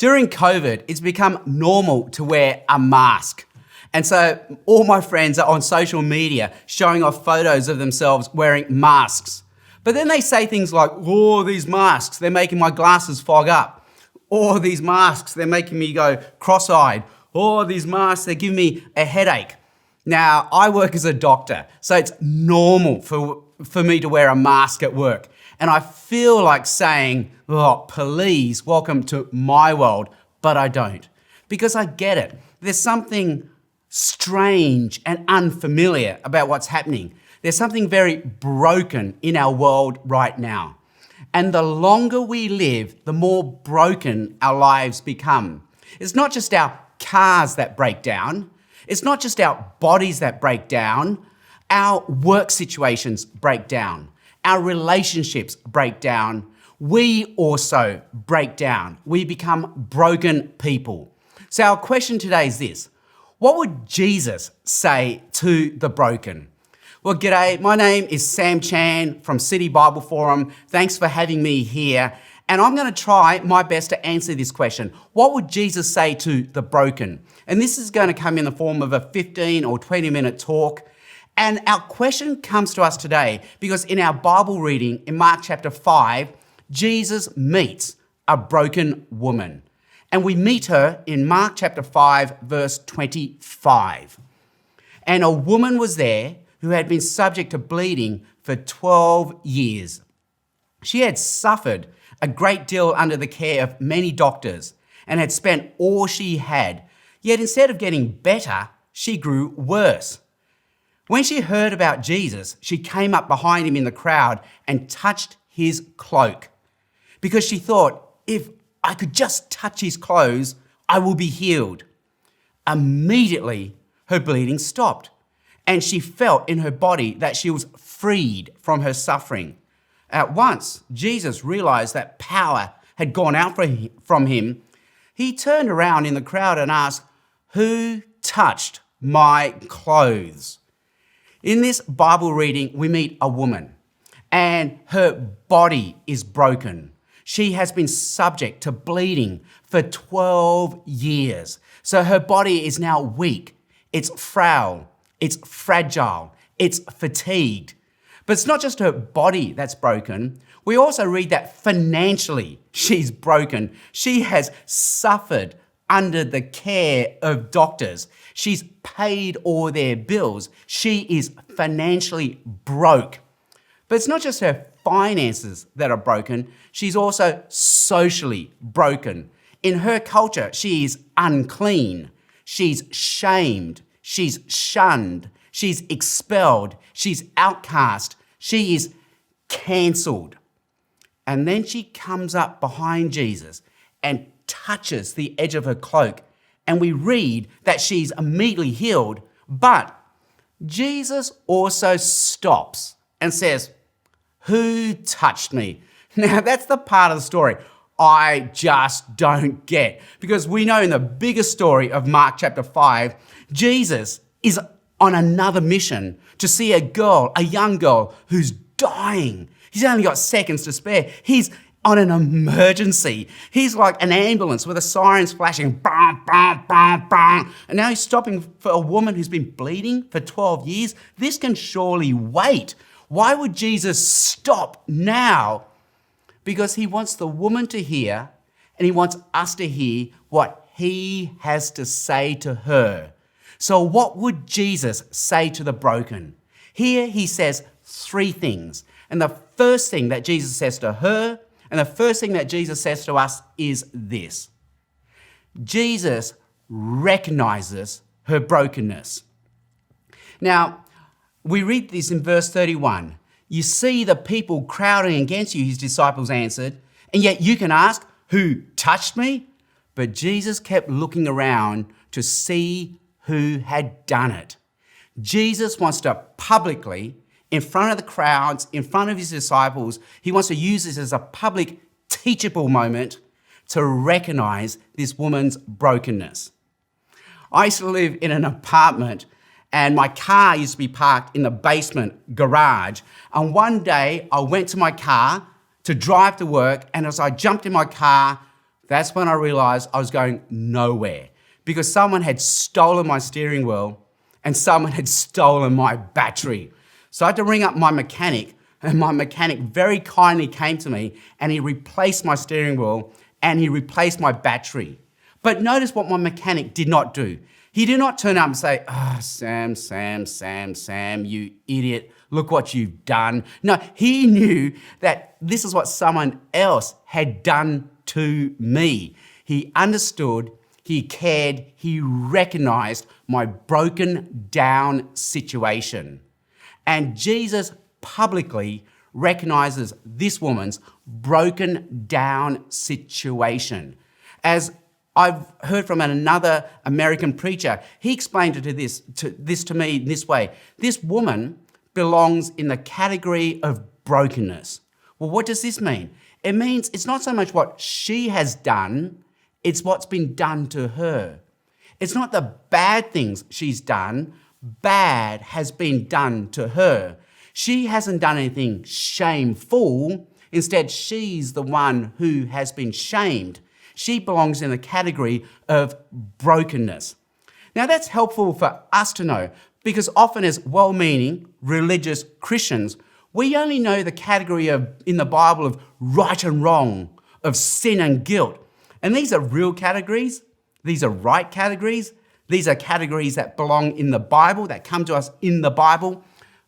During COVID, it's become normal to wear a mask. And so all my friends are on social media showing off photos of themselves wearing masks. But then they say things like, oh, these masks, they're making my glasses fog up. Oh, these masks, they're making me go cross-eyed. Oh, these masks, they're giving me a headache. Now, I work as a doctor, so it's normal for me to wear a mask at work. And I feel like saying, oh, please, welcome to my world, but I don't. Because I get it. There's something strange and unfamiliar about what's happening. There's something very broken in our world right now. And the longer we live, the more broken our lives become. It's not just our cars that break down. It's not just our bodies that break down. Our work situations break down. Our relationships break down. We also break down. We become broken people. So our question today is this: what would Jesus say to the broken? Well, g'day, my name is Sam Chan from City Bible Forum. Thanks for having me here. And I'm going to try my best to answer this question. What would Jesus say to the broken? And this is going to come in the form of a 15 or 20-minute talk. And our question comes to us today because in our Bible reading in Mark chapter 5, Jesus meets a broken woman. And we meet her in Mark chapter 5, verse 25. And a woman was there who had been subject to bleeding for 12 years. She had suffered a great deal under the care of many doctors and had spent all she had. Yet instead of getting better, she grew worse. When she heard about Jesus, she came up behind him in the crowd and touched his cloak because she thought, if I could just touch his clothes, I will be healed. Immediately, her bleeding stopped and she felt in her body that she was freed from her suffering. At once, Jesus realized that power had gone out from him. He turned around in the crowd and asked, "Who touched my clothes?" In this Bible reading, we meet a woman and her body is broken. She has been subject to bleeding for 12 years. So her body is now weak. It's frail. It's fragile. It's fatigued. But it's not just her body that's broken. We also read that financially she's broken. She has suffered under the care of doctors. She's paid all their bills. She is financially broke. But it's not just her finances that are broken. She's also socially broken. In her culture, she is unclean. She's shamed. She's shunned. She's expelled. She's outcast. She is cancelled. And then she comes up behind Jesus and touches the edge of her cloak. And we read that she's immediately healed. But Jesus also stops and says, "Who touched me?" Now, that's the part of the story I just don't get. Because we know in the bigger story of Mark chapter 5, Jesus is on another mission to see a young girl who's dying. He's only got seconds to spare. He's on an emergency. He's like an ambulance with the sirens flashing, bang, bang, bang, bang. And now he's stopping for a woman who's been bleeding for 12 years. This can surely wait. Why would Jesus stop now? Because he wants the woman to hear, and he wants us to hear what he has to say to her. So what would Jesus say to the broken? Here he says 3 things. And the first thing that Jesus says to her, and the first thing that Jesus says to us is this: Jesus recognizes her brokenness. Now, we read this in verse 31. "You see the people crowding against you," his disciples answered, "and yet you can ask, 'Who touched me?'" But Jesus kept looking around to see who had done it. Jesus wants to publicly, in front of the crowds, in front of his disciples, he wants to use this as a public teachable moment to recognize this woman's brokenness. I used to live in an apartment and my car used to be parked in the basement garage. And one day I went to my car to drive to work, and as I jumped in my car, That's when I realized I was going nowhere because someone had stolen my steering wheel and someone had stolen my battery. So I had to ring up my mechanic, and my mechanic very kindly came to me and he replaced my steering wheel and he replaced my battery. But notice what my mechanic did not do. He did not turn up and say, Sam, you idiot, look what you've done. No, he knew that this is what someone else had done to me. He understood, he cared, he recognized my broken down situation. And Jesus publicly recognizes this woman's broken down situation. As I've heard from another American preacher, he explained this to me in this way. This woman belongs in the category of brokenness. Well, what does this mean? It means it's not so much what she has done, it's what's been done to her. It's not the bad things she's done, bad has been done to her. She hasn't done anything shameful. Instead, she's the one who has been shamed. She belongs in the category of brokenness. Now, that's helpful for us to know because often as well-meaning religious Christians, we only know the category in the Bible of right and wrong, of sin and guilt. And these are real categories. These are right categories. These are categories that belong in the Bible, that come to us in the Bible,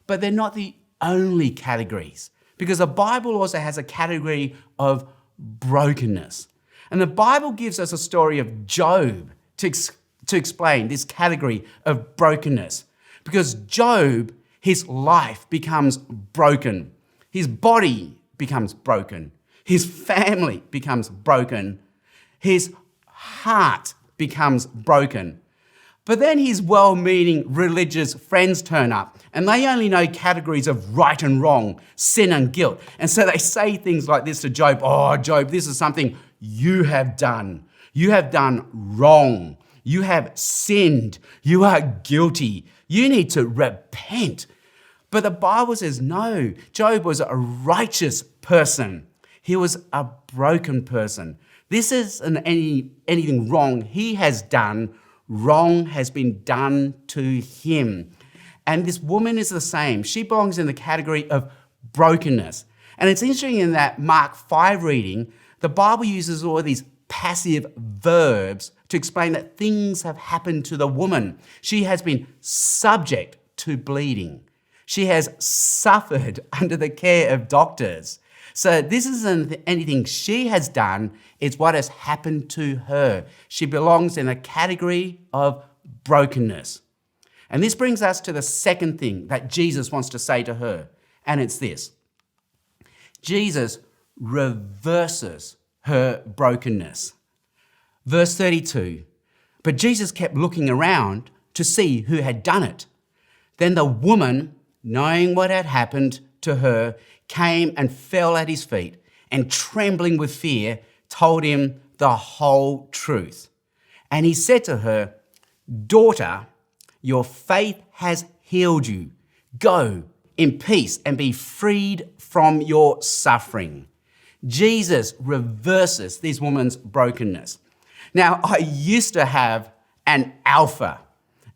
but they're not the only categories because the Bible also has a category of brokenness. And the Bible gives us a story of Job to explain this category of brokenness. Because Job, his life becomes broken. His body becomes broken. His family becomes broken. His heart becomes broken. But then his well-meaning religious friends turn up and they only know categories of right and wrong, sin and guilt. And so they say things like this to Job, "Oh, Job, this is something you have done. You have done wrong. You have sinned. You are guilty. You need to repent." But the Bible says no, Job was a righteous person. He was a broken person. This isn't anything wrong he has done. Wrong has been done to him. And this woman is the same. She belongs in the category of brokenness. And it's interesting in that Mark 5 reading, the Bible uses all of these passive verbs to explain that things have happened to the woman. She has been subject to bleeding. She has suffered under the care of doctors. So this isn't anything she has done, it's what has happened to her. She belongs in a category of brokenness. And this brings us to the second thing that Jesus wants to say to her, and it's this. Jesus reverses her brokenness. Verse 32, but Jesus kept looking around to see who had done it. Then the woman, knowing what had happened to her, came and fell at his feet and trembling with fear, told him the whole truth. And he said to her, "Daughter, your faith has healed you. Go in peace and be freed from your suffering." Jesus reverses this woman's brokenness. Now, I used to have an Alpha,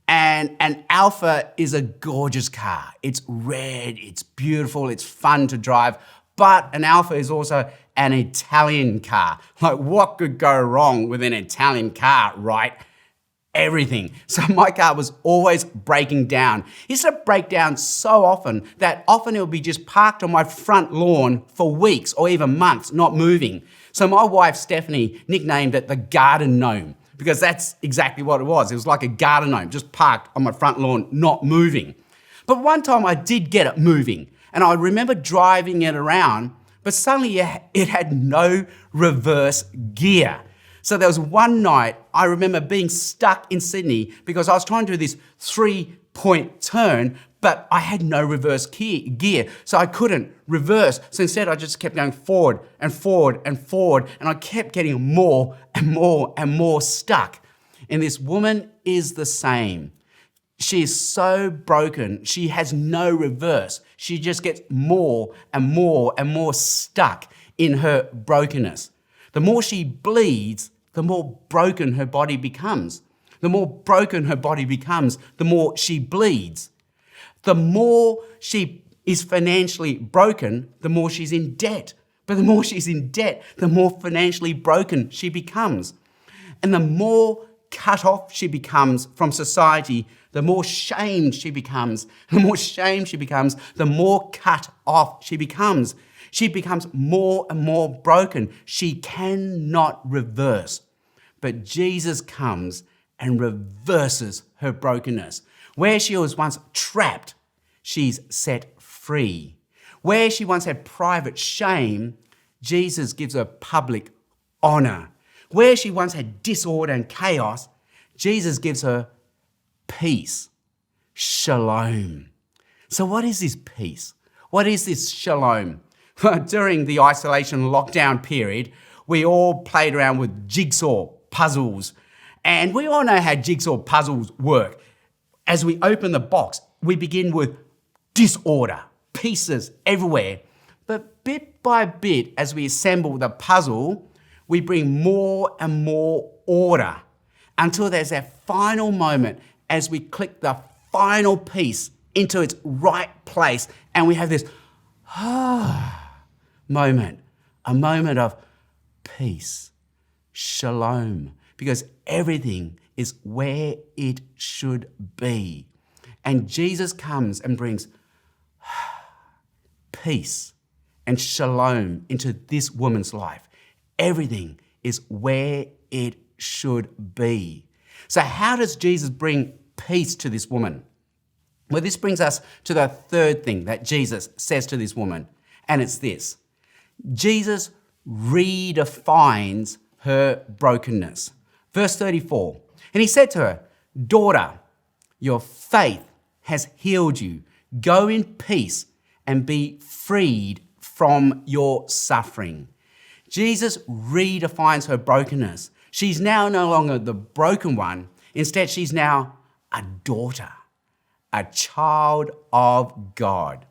and an Alpha is a gorgeous car. It's red, it's beautiful, it's fun to drive, but an Alpha is also an Italian car. Like, what could go wrong with an Italian car, right? Everything. So my car was always breaking down. It used to break down so often that often it would be just parked on my front lawn for weeks or even months, not moving. So my wife, Stephanie, nicknamed it the garden gnome because that's exactly what it was. It was like a garden gnome, just parked on my front lawn, not moving. But one time I did get it moving and I remember driving it around, but suddenly it had no reverse gear. So there was one night I remember being stuck in Sydney because I was trying to do this 3-point turn, but I had no reverse gear. So I couldn't reverse. So instead I just kept going forward and forward and forward, and I kept getting more and more and more stuck. And this woman is the same. She is so broken. She has no reverse. She just gets more and more and more stuck in her brokenness. The more she bleeds, the more broken her body becomes. The more broken her body becomes, the more she bleeds. The more she is financially broken, the more she's in debt. But the more she's in debt, the more financially broken she becomes. And the more cut off she becomes from society, the more shamed she becomes. The more shamed she becomes, the more cut off she becomes. She becomes more and more broken. She cannot reverse. But Jesus comes and reverses her brokenness. Where she was once trapped, she's set free. Where she once had private shame, Jesus gives her public honor. Where she once had disorder and chaos, Jesus gives her peace, shalom. So what is this peace? What is this shalom? During the isolation lockdown period, we all played around with jigsaw puzzles. And we all know how jigsaw puzzles work. As we open the box, we begin with disorder, pieces everywhere. But bit by bit, as we assemble the puzzle, we bring more and more order until there's that final moment as we click the final piece into its right place and we have this moment, a moment of peace, shalom, because everything is where it should be. And Jesus comes and brings peace and shalom into this woman's life. Everything is where it should be. So how does Jesus bring peace to this woman? Well, this brings us to the third thing that Jesus says to this woman, and it's this. Jesus redefines her brokenness. Verse 34, and he said to her, "Daughter, your faith has healed you. Go in peace and be freed from your suffering." Jesus redefines her brokenness. She's now no longer the broken one. Instead, she's now a daughter, a child of God.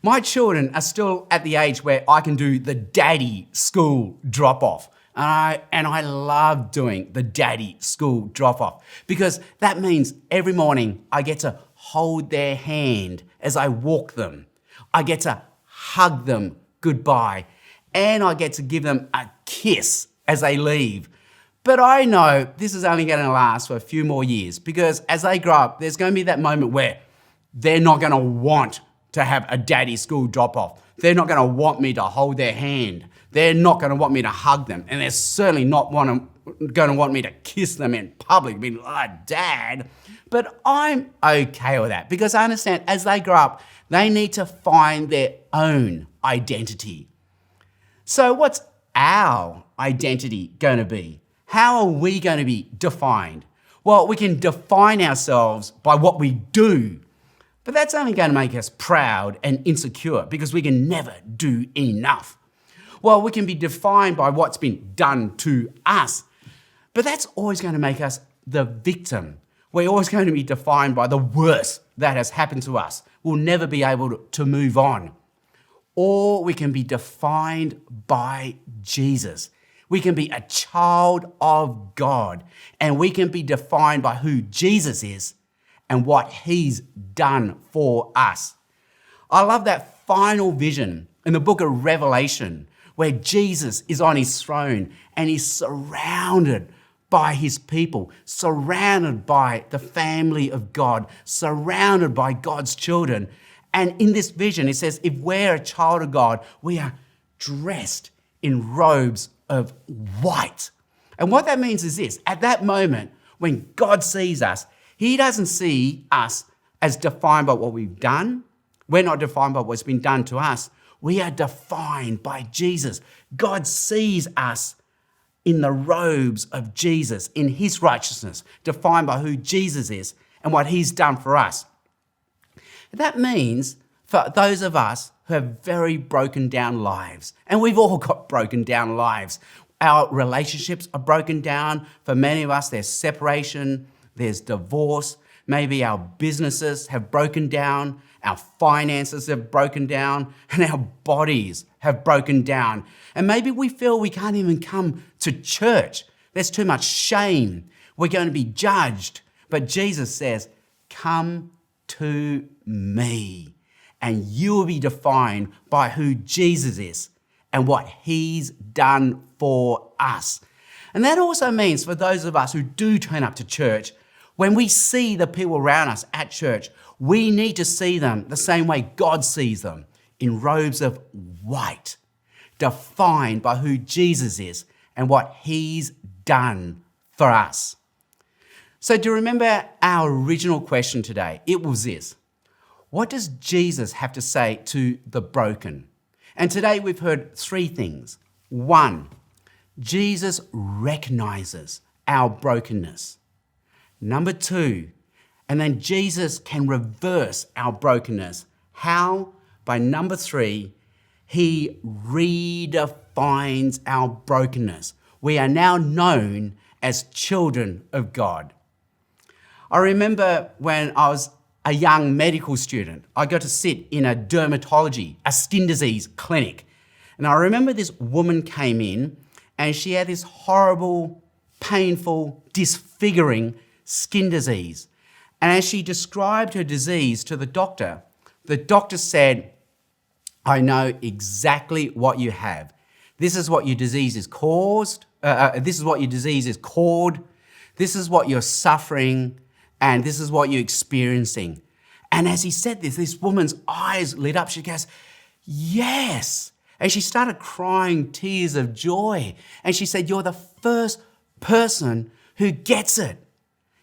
My children are still at the age where I can do the daddy school drop-off. And I love doing the daddy school drop-off because that means every morning I get to hold their hand as I walk them. I get to hug them goodbye and I get to give them a kiss as they leave. But I know this is only going to last for a few more years because as they grow up, there's going to be that moment where they're not going to want to have a daddy school drop-off. They're not going to want me to hold their hand. They're not going to want me to hug them. And they're certainly not going to want me to kiss them in public, being like, Dad. But I'm okay with that because I understand as they grow up, they need to find their own identity. So what's our identity going to be? How are we going to be defined? Well, we can define ourselves by what we do, but that's only going to make us proud and insecure because we can never do enough. Well, we can be defined by what's been done to us, but that's always going to make us the victim. We're always going to be defined by the worst that has happened to us. We'll never be able to move on. Or we can be defined by Jesus. We can be a child of God, and we can be defined by who Jesus is and what he's done for us. I love that final vision in the book of Revelation where Jesus is on his throne and he's surrounded by his people, surrounded by the family of God, surrounded by God's children. And in this vision, it says, if we're a child of God, we are dressed in robes of white. And what that means is this, at that moment, when God sees us, he doesn't see us as defined by what we've done. We're not defined by what's been done to us. We are defined by Jesus. God sees us in the robes of Jesus, in his righteousness, defined by who Jesus is and what he's done for us. That means for those of us who have very broken down lives, and we've all got broken down lives, our relationships are broken down. For many of us, there's separation, there's divorce. Maybe our businesses have broken down our finances have broken down, and our bodies have broken down. And maybe we feel we can't even come to church. There's too much shame. We're going to be judged. But Jesus says, come to me, and you will be defined by who Jesus is and what he's done for us. And that also means for those of us who do turn up to church, when we see the people around us at church, we need to see them the same way God sees them, in robes of white, defined by who Jesus is and what he's done for us. So to remember our original question today, it was this: what does Jesus have to say to the broken? And today we've heard three things. One, Jesus recognizes our brokenness. Number two, and then Jesus can reverse our brokenness. How? By number three, he redefines our brokenness. We are now known as children of God. I remember when I was a young medical student, I got to sit in a dermatology, a skin disease clinic. And I remember this woman came in and she had this horrible, painful, disfiguring skin disease. And as she described her disease to the doctor said, I know exactly what you have. This is what your disease is caused. This is what your disease is called. This is what you're suffering. And this is what you're experiencing. And as he said this woman's eyes lit up. She goes, yes. And she started crying tears of joy. And she said, you're the first person who gets it.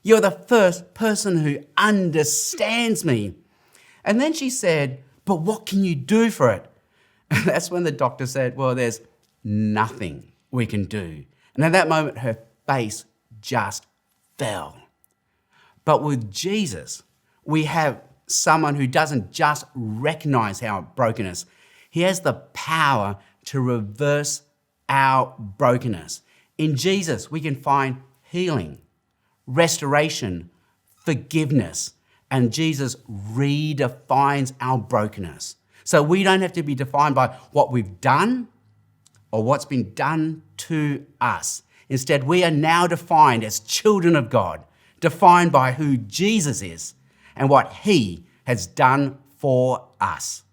You're the first person who understands me. And then she said, but what can you do for it? And that's when the doctor said, well, there's nothing we can do. And at that moment, her face just fell. But with Jesus, we have someone who doesn't just recognize our brokenness. He has the power to reverse our brokenness. In Jesus, we can find healing, restoration, forgiveness, and Jesus redefines our brokenness. So we don't have to be defined by what we've done or what's been done to us. Instead, we are now defined as children of God, defined by who Jesus is and what he has done for us.